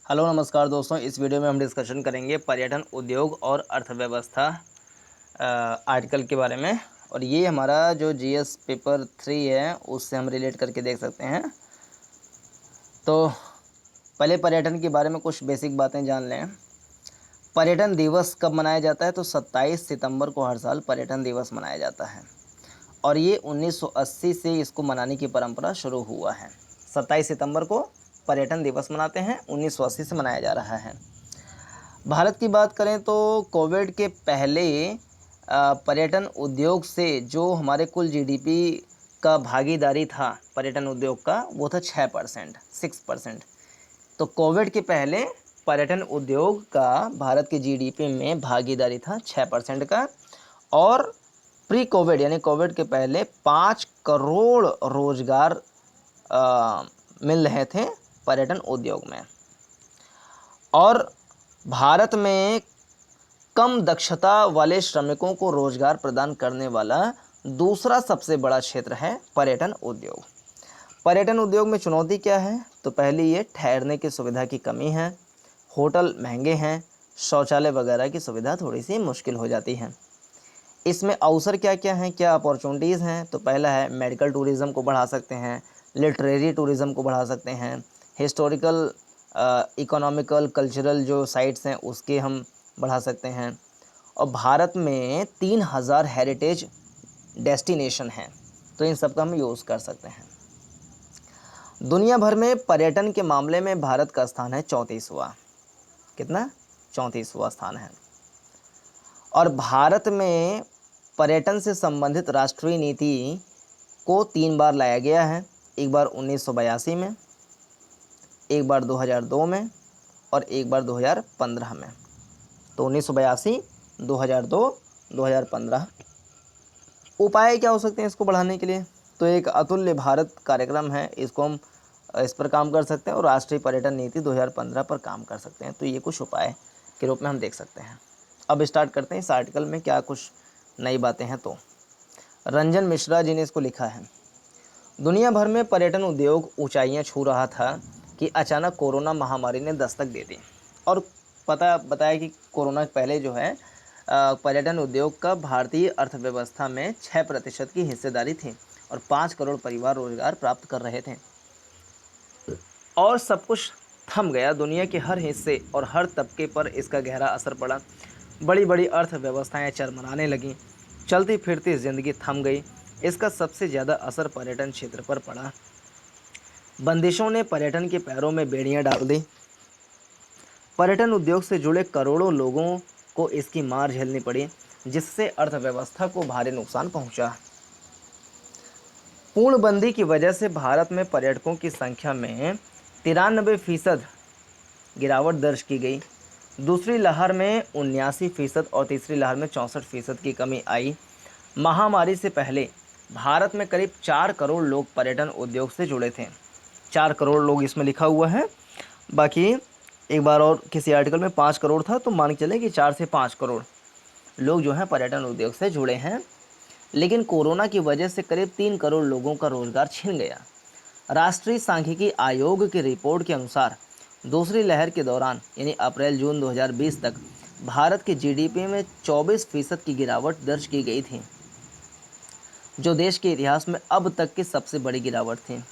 Hello नमस्कार दोस्तों, इस वीडियो में हम डिस्कशन करेंगे पर्यटन उद्योग और अर्थव्यवस्था आर्टिकल के बारे में। और ये हमारा जो जीएस पेपर 3 है उससे हम रिलेट करके देख सकते हैं। तो पहले पर्यटन के बारे में कुछ बेसिक बातें जान लें। पर्यटन दिवस कब मनाया जाता है? तो 27 सितंबर को हर साल पर्यटन दिवस मनाया जाता है और ये 1980 से इसको मनाने की परंपरा शुरू हुआ है। 27 सितंबर को पर्यटन दिवस मनाते हैं, 1980 से मनाया जा रहा है। भारत की बात करें तो कोविड के पहले पर्यटन उद्योग से जो हमारे कुल जीडीपी का भागीदारी था पर्यटन उद्योग का, वो था 6%। तो कोविड के पहले पर्यटन उद्योग का भारत के जीडीपी में भागीदारी था 6% का। और प्री कोविड यानी कोविड के पहले 5 करोड़ रोजगार मिल रहे थे पर्यटन उद्योग में। और भारत में कम दक्षता वाले श्रमिकों को रोजगार प्रदान करने वाला दूसरा सबसे बड़ा क्षेत्र है पर्यटन उद्योग। पर्यटन उद्योग में चुनौती क्या है? तो पहली ये ठहरने की सुविधा की कमी है, होटल महंगे हैं, शौचालय वगैरह की सुविधा थोड़ी सी मुश्किल हो जाती है। इसमें अवसर क्या क्या हैं, क्या अपॉर्चुनिटीज़ हैं? तो पहला है मेडिकल टूरिज़्म को बढ़ा सकते हैं, लिटरेरी टूरिज़्म को बढ़ा सकते हैं, हिस्टोरिकल इकोनॉमिकल कल्चरल जो साइट्स हैं उसके हम बढ़ा सकते हैं। और भारत में 3000 हेरिटेज डेस्टिनेशन हैं, तो इन सब का हम यूज़ कर सकते हैं। दुनिया भर में पर्यटन के मामले में भारत का स्थान है 34वां। कितना? 34वां स्थान है। और भारत में पर्यटन से संबंधित राष्ट्रीय नीति को 3 बार लाया गया है। एक बार 1982 में, एक बार 2002 में और एक बार 2015 में। तो 1982, 2002, 2015। उपाय क्या हो सकते हैं इसको बढ़ाने के लिए? तो एक अतुल्य भारत कार्यक्रम है, इसको हम इस पर काम कर सकते हैं और राष्ट्रीय पर्यटन नीति 2015 पर काम कर सकते हैं। तो ये कुछ उपाय के रूप में हम देख सकते हैं। अब स्टार्ट करते हैं इस आर्टिकल में क्या कुछ नई बातें हैं। तो रंजन मिश्रा जी ने इसको लिखा है। दुनिया भर में पर्यटन उद्योग ऊंचाइयां छू रहा था कि अचानक कोरोना महामारी ने दस्तक दे दी। और बताया कि कोरोना के पहले जो है पर्यटन उद्योग का भारतीय अर्थव्यवस्था में 6% की हिस्सेदारी थी और 5 करोड़ परिवार रोजगार प्राप्त कर रहे थे। और सब कुछ थम गया। दुनिया के हर हिस्से और हर तबके पर इसका गहरा असर पड़ा। बड़ी बड़ी अर्थव्यवस्थाएं चरमराने लगीं, चलती फिरती जिंदगी थम गई। इसका सबसे ज़्यादा असर पर्यटन क्षेत्र पर पड़ा। बंदिशों ने पर्यटन के पैरों में बेड़ियां डाल दी। पर्यटन उद्योग से जुड़े करोड़ों लोगों को इसकी मार झेलनी पड़ी, जिससे अर्थव्यवस्था को भारी नुकसान पहुंचा। पूर्णबंदी की वजह से भारत में पर्यटकों की संख्या में 93% गिरावट दर्ज की गई। दूसरी लहर में 79% और तीसरी लहर में 64% की कमी आई। महामारी से पहले भारत में करीब 4 करोड़ लोग पर्यटन उद्योग से जुड़े थे। 4 करोड़ लोग इसमें लिखा हुआ है, बाकी एक बार और किसी आर्टिकल में 5 करोड़ था, तो मान के चलें कि 4 से 5 करोड़ लोग जो हैं पर्यटन उद्योग से जुड़े हैं। लेकिन कोरोना की वजह से करीब 3 करोड़ लोगों का रोजगार छिन गया। राष्ट्रीय सांख्यिकी आयोग की रिपोर्ट के अनुसार दूसरी लहर के दौरान यानी अप्रैल जून 2020 तक भारत के जीडीपी में 24% की गिरावट दर्ज की गई थी, जो देश के इतिहास में अब तक की सबसे बड़ी गिरावट थी।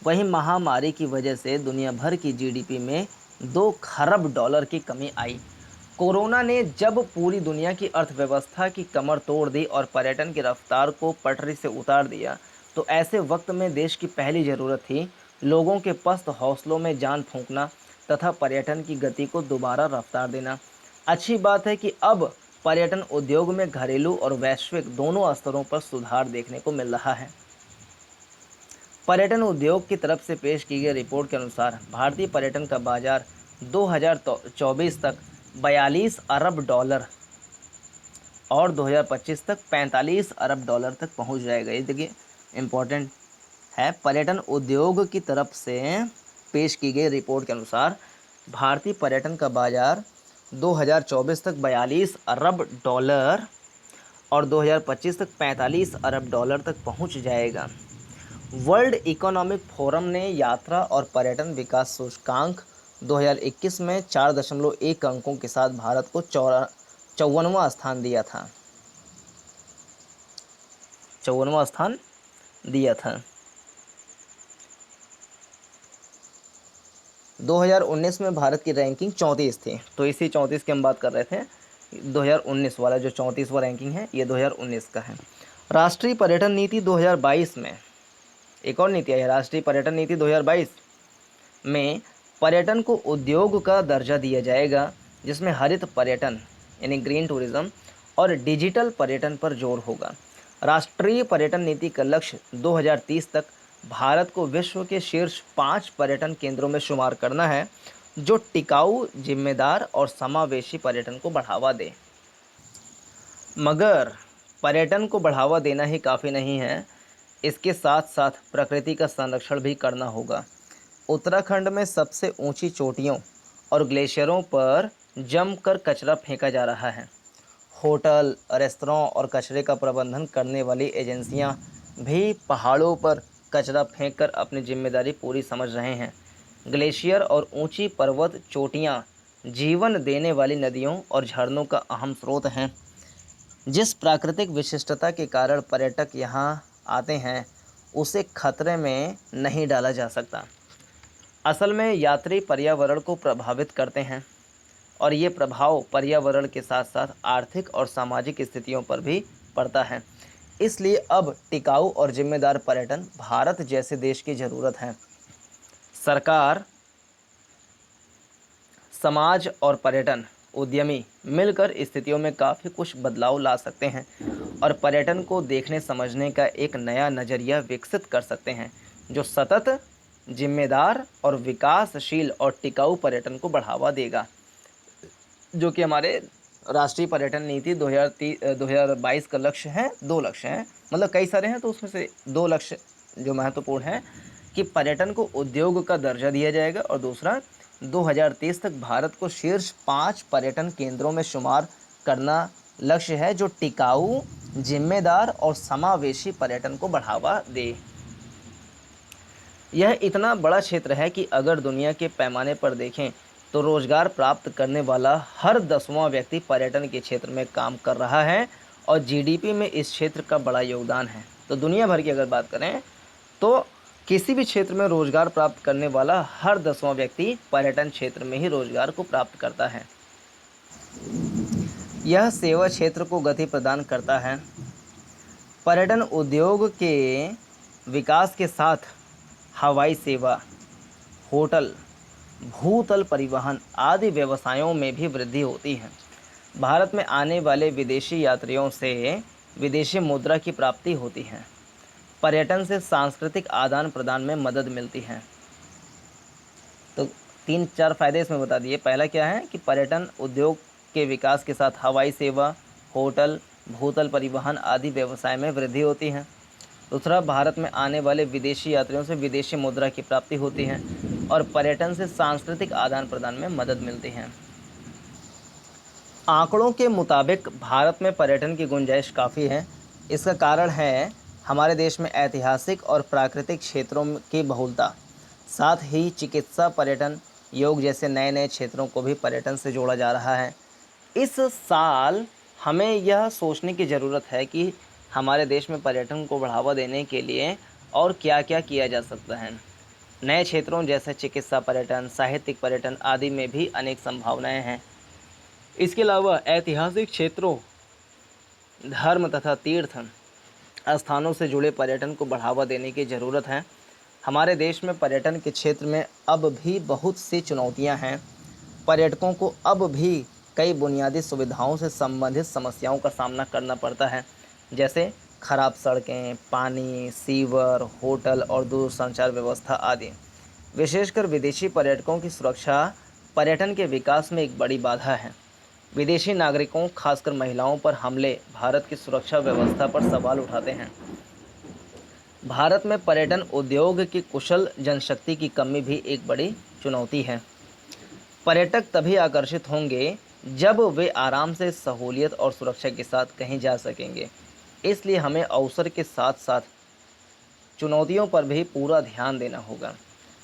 वहीं महामारी की वजह से दुनिया भर की जीडीपी में 2 खरब डॉलर की कमी आई। कोरोना ने जब पूरी दुनिया की अर्थव्यवस्था की कमर तोड़ दी और पर्यटन की रफ्तार को पटरी से उतार दिया, तो ऐसे वक्त में देश की पहली ज़रूरत थी लोगों के पस्त हौसलों में जान फूंकना तथा पर्यटन की गति को दोबारा रफ्तार देना। अच्छी बात है कि अब पर्यटन उद्योग में घरेलू और वैश्विक दोनों स्तरों पर सुधार देखने को मिल रहा है। पर्यटन उद्योग की तरफ से पेश की गई रिपोर्ट के अनुसार भारतीय पर्यटन का बाजार 2024 तक 42 अरब डॉलर और 2025 तक 45 अरब डॉलर तक पहुंच जाएगा। ये देखिए इम्पोर्टेंट है। पर्यटन उद्योग की तरफ से पेश की गई रिपोर्ट के अनुसार भारतीय पर्यटन का बाजार 2024 तक 42 अरब डॉलर और 2025 तक 45 अरब डॉलर तक पहुंच जाएगा। वर्ल्ड इकोनॉमिक फोरम ने यात्रा और पर्यटन विकास सूचकांक 2021 में 4.1 अंकों के साथ भारत को 54वां स्थान दिया था। 54वां स्थान दिया था। 2019 में भारत की रैंकिंग 34 थी, तो इसी 34 की हम बात कर रहे थे। 2019 वाला जो 34वां रैंकिंग है ये 2019 का है। राष्ट्रीय पर्यटन नीति 2022 में एक और नीति आई है, राष्ट्रीय पर्यटन नीति 2022 में पर्यटन को उद्योग का दर्जा दिया जाएगा, जिसमें हरित पर्यटन यानी ग्रीन टूरिज्म और डिजिटल पर्यटन पर जोर होगा। राष्ट्रीय पर्यटन नीति का लक्ष्य 2030 तक भारत को विश्व के शीर्ष 5 पर्यटन केंद्रों में शुमार करना है, जो टिकाऊ, जिम्मेदार और समावेशी पर्यटन को बढ़ावा दे। मगर पर्यटन को बढ़ावा देना ही काफ़ी नहीं है, इसके साथ साथ प्रकृति का संरक्षण भी करना होगा। उत्तराखंड में सबसे ऊंची चोटियों और ग्लेशियरों पर जमकर कचरा फेंका जा रहा है। होटल, रेस्तरां और कचरे का प्रबंधन करने वाली एजेंसियां भी पहाड़ों पर कचरा फेंककर अपनी जिम्मेदारी पूरी समझ रहे हैं। ग्लेशियर और ऊंची पर्वत चोटियां जीवन देने वाली नदियों और झरनों का अहम स्रोत हैं। जिस प्राकृतिक विशिष्टता के कारण पर्यटक यहाँ आते हैं, उसे खतरे में नहीं डाला जा सकता। असल में यात्री पर्यावरण को प्रभावित करते हैं और ये प्रभाव पर्यावरण के साथ साथ आर्थिक और सामाजिक स्थितियों पर भी पड़ता है। इसलिए अब टिकाऊ और जिम्मेदार पर्यटन भारत जैसे देश की ज़रूरत है। सरकार, समाज और पर्यटन उद्यमी मिलकर स्थितियों में काफ़ी कुछ बदलाव ला सकते हैं और पर्यटन को देखने समझने का एक नया नज़रिया विकसित कर सकते हैं, जो सतत, जिम्मेदार और विकासशील और टिकाऊ पर्यटन को बढ़ावा देगा। जो कि हमारे राष्ट्रीय पर्यटन नीति 2022 का लक्ष्य है। 2 लक्ष्य हैं, मतलब कई सारे हैं, तो उसमें से 2 लक्ष्य जो महत्वपूर्ण हैं कि पर्यटन को उद्योग का दर्जा दिया जाएगा और दूसरा 2030 तक भारत को शीर्ष 5 पर्यटन केंद्रों में शुमार करना लक्ष्य है, जो टिकाऊ, जिम्मेदार और समावेशी पर्यटन को बढ़ावा दे। यह इतना बड़ा क्षेत्र है कि अगर दुनिया के पैमाने पर देखें तो रोजगार प्राप्त करने वाला हर 10वां व्यक्ति पर्यटन के क्षेत्र में काम कर रहा है और जीडीपी में इस क्षेत्र का बड़ा योगदान है। तो दुनिया भर की अगर बात करें तो किसी भी क्षेत्र में रोजगार प्राप्त करने वाला हर 10वां व्यक्ति पर्यटन क्षेत्र में ही रोजगार को प्राप्त करता है। यह सेवा क्षेत्र को गति प्रदान करता है। पर्यटन उद्योग के विकास के साथ हवाई सेवा, होटल, भूतल परिवहन आदि व्यवसायों में भी वृद्धि होती है। भारत में आने वाले विदेशी यात्रियों से विदेशी मुद्रा की प्राप्ति होती है। पर्यटन से सांस्कृतिक आदान प्रदान में मदद मिलती है। तो 3-4 फ़ायदे इसमें बता दिए। पहला क्या है कि पर्यटन उद्योग के विकास के साथ हवाई सेवा, होटल, भूतल परिवहन आदि व्यवसाय में वृद्धि होती है। दूसरा, भारत में आने वाले विदेशी यात्रियों से विदेशी मुद्रा की प्राप्ति होती है और पर्यटन से सांस्कृतिक आदान प्रदान में मदद मिलती है। आंकड़ों के मुताबिक भारत में पर्यटन की गुंजाइश काफ़ी है। इसका कारण है हमारे देश में ऐतिहासिक और प्राकृतिक क्षेत्रों की बहुलता, साथ ही चिकित्सा, पर्यटन, योग जैसे नए नए क्षेत्रों को भी पर्यटन से जोड़ा जा रहा है। इस साल हमें यह सोचने की ज़रूरत है कि हमारे देश में पर्यटन को बढ़ावा देने के लिए और क्या क्या किया जा सकता है। नए क्षेत्रों जैसे चिकित्सा पर्यटन, साहित्यिक पर्यटन आदि में भी अनेक संभावनाएं हैं। इसके अलावा ऐतिहासिक क्षेत्रों, धर्म तथा तीर्थ स्थानों से जुड़े पर्यटन को बढ़ावा देने की ज़रूरत है। हमारे देश में पर्यटन के क्षेत्र में अब भी बहुत सी चुनौतियां हैं। पर्यटकों को अब भी कई बुनियादी सुविधाओं से संबंधित समस्याओं का सामना करना पड़ता है, जैसे खराब सड़कें, पानी, सीवर, होटल और दूरसंचार व्यवस्था आदि। विशेषकर विदेशी पर्यटकों की सुरक्षा पर्यटन के विकास में एक बड़ी बाधा है। विदेशी नागरिकों, खासकर महिलाओं पर हमले भारत की सुरक्षा व्यवस्था पर सवाल उठाते हैं। भारत में पर्यटन उद्योग की कुशल जनशक्ति की कमी भी एक बड़ी चुनौती है। पर्यटक तभी आकर्षित होंगे जब वे आराम से, सहूलियत और सुरक्षा के साथ कहीं जा सकेंगे। इसलिए हमें अवसर के साथ साथ चुनौतियों पर भी पूरा ध्यान देना होगा।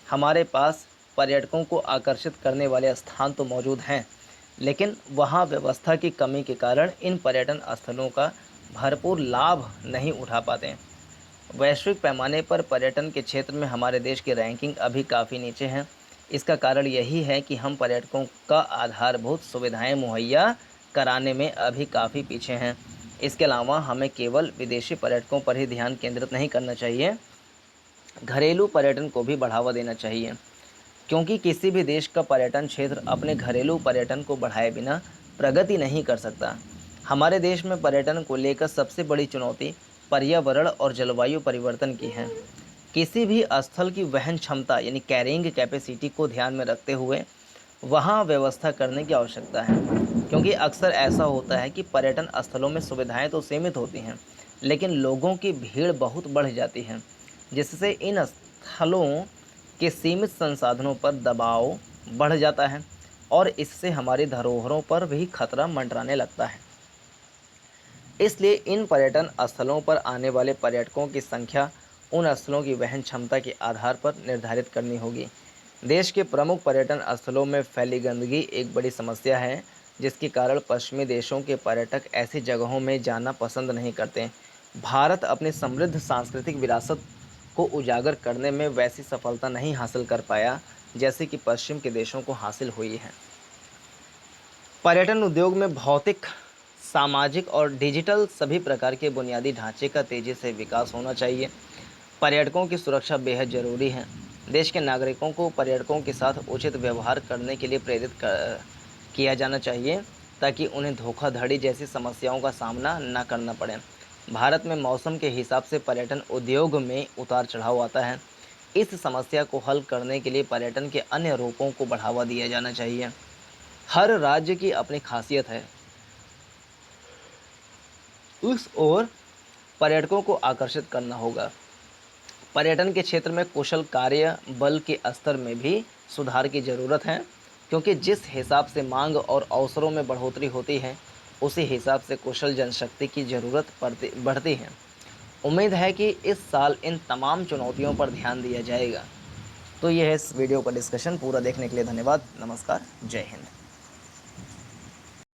हमारे पास पर्यटकों को आकर्षित करने वाले स्थान तो मौजूद हैं, लेकिन वहाँ व्यवस्था की कमी के कारण इन पर्यटन स्थलों का भरपूर लाभ नहीं उठा पाते हैं। वैश्विक पैमाने पर पर्यटन के क्षेत्र में हमारे देश की रैंकिंग अभी काफ़ी नीचे है। इसका कारण यही है कि हम पर्यटकों का आधारभूत सुविधाएं मुहैया कराने में अभी काफ़ी पीछे हैं। इसके अलावा हमें केवल विदेशी पर्यटकों पर ही ध्यान केंद्रित नहीं करना चाहिए, घरेलू पर्यटन को भी बढ़ावा देना चाहिए, क्योंकि किसी भी देश का पर्यटन क्षेत्र अपने घरेलू पर्यटन को बढ़ाए बिना प्रगति नहीं कर सकता। हमारे देश में पर्यटन को लेकर सबसे बड़ी चुनौती पर्यावरण और जलवायु परिवर्तन की है। किसी भी स्थल की वहन क्षमता यानी कैरिंग कैपेसिटी को ध्यान में रखते हुए वहाँ व्यवस्था करने की आवश्यकता है, क्योंकि अक्सर ऐसा होता है कि पर्यटन स्थलों में सुविधाएं तो सीमित होती हैं, लेकिन लोगों की भीड़ बहुत बढ़ जाती है, जिससे इन स्थलों के सीमित संसाधनों पर दबाव बढ़ जाता है और इससे हमारी धरोहरों पर भी खतरा मंडराने लगता है। इसलिए इन पर्यटन स्थलों पर आने वाले पर्यटकों की संख्या उन स्थलों की वहन क्षमता के आधार पर निर्धारित करनी होगी। देश के प्रमुख पर्यटन स्थलों में फैली गंदगी एक बड़ी समस्या है, जिसके कारण पश्चिमी देशों के पर्यटक ऐसी जगहों में जाना पसंद नहीं करते। भारत अपनी समृद्ध सांस्कृतिक विरासत को उजागर करने में वैसी सफलता नहीं हासिल कर पाया जैसे कि पश्चिम के देशों को हासिल हुई है। पर्यटन उद्योग में भौतिक, सामाजिक और डिजिटल सभी प्रकार के बुनियादी ढांचे का तेजी से विकास होना चाहिए। पर्यटकों की सुरक्षा बेहद जरूरी है। देश के नागरिकों को पर्यटकों के साथ उचित व्यवहार करने के लिए किया जाना चाहिए, ताकि उन्हें धोखाधड़ी जैसी समस्याओं का सामना न करना पड़े। भारत में मौसम के हिसाब से पर्यटन उद्योग में उतार चढ़ाव आता है। इस समस्या को हल करने के लिए पर्यटन के अन्य रूपों को बढ़ावा दिया जाना चाहिए। हर राज्य की अपनी खासियत है, उस ओर पर्यटकों को आकर्षित करना होगा। पर्यटन के क्षेत्र में कुशल कार्य बल के स्तर में भी सुधार की ज़रूरत है, क्योंकि जिस हिसाब से मांग और अवसरों में बढ़ोतरी होती है, उसी हिसाब से कुशल जनशक्ति की ज़रूरत बढ़ती है। उम्मीद है कि इस साल इन तमाम चुनौतियों पर ध्यान दिया जाएगा। तो यह है इस वीडियो का डिस्कशन। पूरा देखने के लिए धन्यवाद। नमस्कार। जय हिंद।